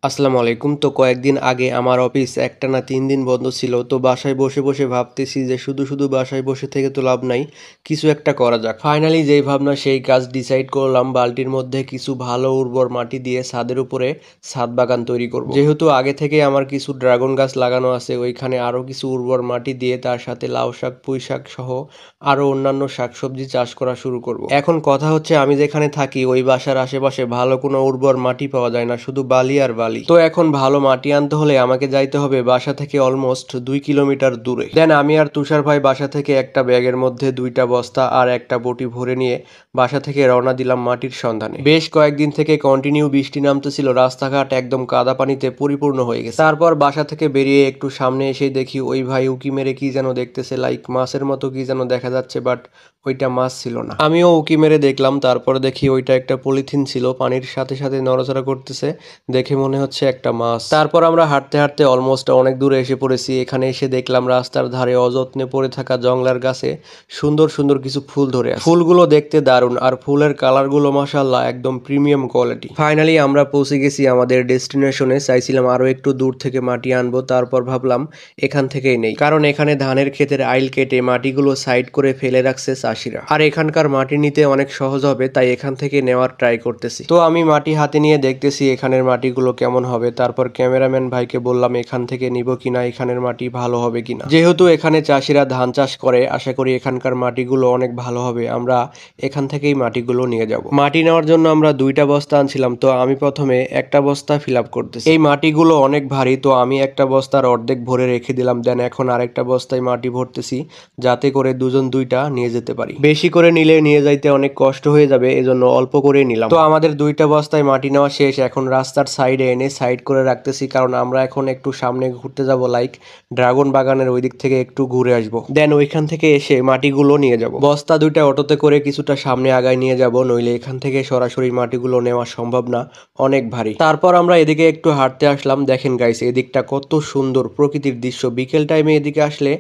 আসসালামু আলাইকুম। তো কয়েকদিন আগে আমার অফিস একটানা ৩ দিন বন্ধ ছিল। তো বাসায় বসে, বসে ভাবতেছি যে শুধু বাসায় বসে থেকে তো লাভ নাই। কিছু একটা করা যাক। ফাইনালি যেই ভাবনা সেই কাজ ডিসাইড করলাম বালতির মধ্যে কিছু ভালো উর্বর মাটি দিয়ে ছাদের উপরে ছাদ বাগান তৈরি করব। যেহেতু আগে থেকেই আমার কিছু ড্রাগন গাছ লাগানো আছে ওইখানে আরো কিছু উর্বর মাটি দিয়ে তার সাথে লাউ শাক, পুঁই শাক সহ আরো অন্যান্য শাকসবজি চাষ করা শুরু করব। এখন কথা হচ্ছে আমি যেখানে থাকি ওই বাসার আশেপাশে ভালো কোনো উর্বর মাটি পাওয়া যায় না, শুধু বালি আর বালি। তো এখন ভালো মাটি আনতে হলে আমাকে যাইতে হবে বাসা থেকে অলমোস্ট 2 কিলোমিটার দূরে। দেন আমি আর তুষার ভাই বাসা থেকে একটা ব্যাগের মধ্যে 2টা বস্তা আর একটা বটি ভরে নিয়ে বাসা থেকে রওনা দিলাম মাটির সন্ধানে। বেশ কয়েকদিন থেকে কন্টিনিউ বৃষ্টি নামতেছিল, রাস্তাঘাট একদম কাদা পানিতে পরিপূর্ণ হয়ে গেছে। তারপর বাসা থেকে বেরিয়ে একটু সামনে এসে দেখি ওই ভাই উকি মেরে কি যেন দেখতেছে, লাইক মাছের মতো কি যেন দেখা যাচ্ছে, বাট ওইটা মাছ ছিল না। আমিও উকি মেরে দেখলাম, তারপর দেখি ওইটা একটা পলিথিন ছিল, পানির সাথে সাথে নড়াচড়া করতেছে, দেখে মনে হচ্ছে একটা মাছ। তারপর আমরা হাঁটতে হাঁটতে অলমোস্ট অনেক দূরে এসে পড়েছি। এখানে এসে দেখলাম রাস্তার ধারে অযত্নে পড়ে থাকা জংলার গাছে সুন্দর সুন্দর কিছু ফুল ধরে আছে। ফুলগুলো দেখতে দারুণ আর ফুলের কালারগুলো মাশাআল্লাহ একদম প্রিমিয়াম কোয়ালিটি। ফাইনালি আমরা পৌঁছে গেছি আমাদের ডেস্টিনেশনে। চাইছিলাম আরো একটু দূর থেকে মাটি আনবো, তারপর ভাবলাম এখান থেকেই নেই, কারণ এখানে ধানের ক্ষেতের আইল কেটে মাটিগুলো সাইড করে ফেলে রাখছে চাষিরা, আর এখানকার মাটি নিতে অনেক সহজ হবে, তাই এখান থেকে নেওয়ার ট্রাই করতেছি। তো আমি মাটি হাতে নিয়ে দেখতেছি এখানের মাটিগুলো কেমন হবে। তারপর ক্যামেরাম্যান ভাইকে বললাম এখান থেকে নিব কিনা, এখানের মাটি ভালো হবে কিনা। যেহেতু এখানে চাষিরা ধান চাষ করে, আশা করি এখানকার মাটিগুলো অনেক ভালো হবে, আমরা এখান থেকেই মাটিগুলো নিয়ে যাব। মাটি নেওয়ার জন্য আমরা 2টা বস্তা আনছিলাম, তো আমি প্রথমে একটা বস্তা ফিল আপ করতেছি। এই মাটিগুলো অনেক ভারী, তো আমি একটা বস্তার অর্ধেক ভরে রেখে দিলাম। দেন এখন আরেকটা বস্তায় মাটি ভরতেছি, যাতে করে দুজন 2টা নিয়ে যেতে পারি। বেশি করে নিলে নিয়ে যাইতে অনেক কষ্ট হয়ে যাবে, এজন্য অল্প করে নিলাম। তো আমাদের 2টা বস্তায় মাটি নেওয়া শেষ। এখন রাস্তার সাইডে এনে সাইড করে রাখতেছি, কারণ আমরা এখন একটু সামনে ঘুরতে যাব, লাইক ড্রাগন বাগানের ওই দিক থেকে একটু ঘুরে আসবো। দেন ওইখান থেকে এসে মাটিগুলো নিয়ে যাব। বস্তা 2টা অটোতে করে কিছুটা সামনে আগায় নিয়ে যাব, নইলে এখান থেকে সরাসরি মাটিগুলো নেওয়া সম্ভব না, অনেক ভারী। তারপর আমরা এদিকে একটু হাঁটতে আসলাম। দেখেন গাইস, এদিকটা কত সুন্দর প্রকৃতির দৃশ্য। বিকেল টাইমে এদিকে আসলে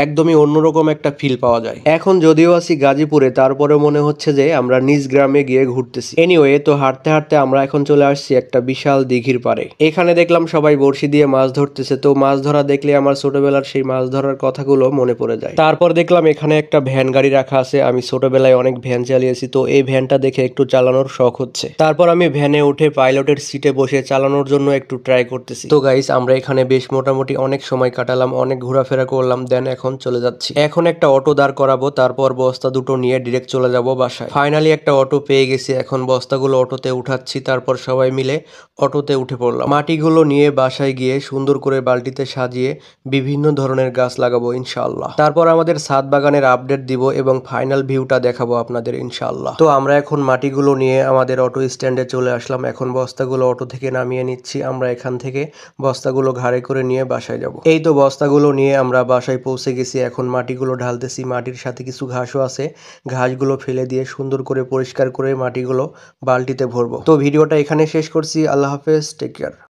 একদমই অন্যরকম একটা ফিল পাওয়া যায়। এখন যদিও আছি গাজীপুরে, তারপরে মনে হচ্ছে যে আমরা নিজ গ্রামে গিয়ে ঘুরতেছি। এনিওয়ে, তো হাঁটতে হাঁটতে আমরা এখন চলে আসছি একটা বিশাল দিঘির পাড়ে। এখানে দেখলাম সবাই বড়শি দিয়ে মাছ ধরতেছে। তো মাছ ধরা দেখলে আমার ছোটবেলার সেই মাছ ধরার কথাগুলো মনে পড়ে যায়। তারপর দেখলাম এখানে একটা ভ্যান গাড়ি রাখা আছে। আমি ছোটবেলায় অনেক ভ্যান চালিয়েছি, তো এই ভ্যানটা দেখে একটু চালানোর শখ হচ্ছে। তারপর আমি ভ্যানে উঠে পাইলটের সিটে বসে চালানোর জন্য একটু ট্রাই করতেছি। তো গাইস, আমরা এখানে বেশ মোটামুটি অনেক সময় কাটালাম, অনেক ঘোরাফেরা করলাম, দেন এখন চলে যাচ্ছি। এখন একটা অটো দাঁড় করাবো, তারপর বস্তা 2টো নিয়ে ডিরেক্ট চলে যাব বাসায়। ফাইনালি একটা অটো পেয়ে গেছি, এখন বস্তাগুলো অটোতে উঠাচ্ছি, তারপর সবাই মিলে অটোতে উঠে পড়লাম। মাটিগুলো নিয়ে বাসায় গিয়ে সুন্দর করে বালতিতে সাজিয়ে বিভিন্ন ধরনের গাছ লাগাবো ইনশাআল্লাহ। তারপর আমাদের ছাদ বাগানের আপডেট দিব এবং ফাইনাল ভিউটা দেখাবো আপনাদের ইনশাআল্লাহ। তো আমরা এখন মাটিগুলো নিয়ে আমাদের অটো স্ট্যান্ডে চলে আসলাম। এখন বস্তাগুলো অটো থেকে নামিয়ে নিচ্ছি। আমরা এখান থেকে বস্তাগুলো ঘাড়ে করে নিয়ে বাসায় যাব। এই তো বস্তাগুলো নিয়ে আমরা বাসায় পৌঁছে গেছি। এখন মাটিগুলো ঢালতেছি, মাটির সাথে কিছু ঘাসও আছে, ঘাসগুলো ফেলে দিয়ে সুন্দর করে পরিষ্কার করে মাটিগুলো বালতিতে ভরবো। তো ভিডিওটা এখানে শেষ করছি। আল্লাহ হাফেজ, টেক কেয়ার।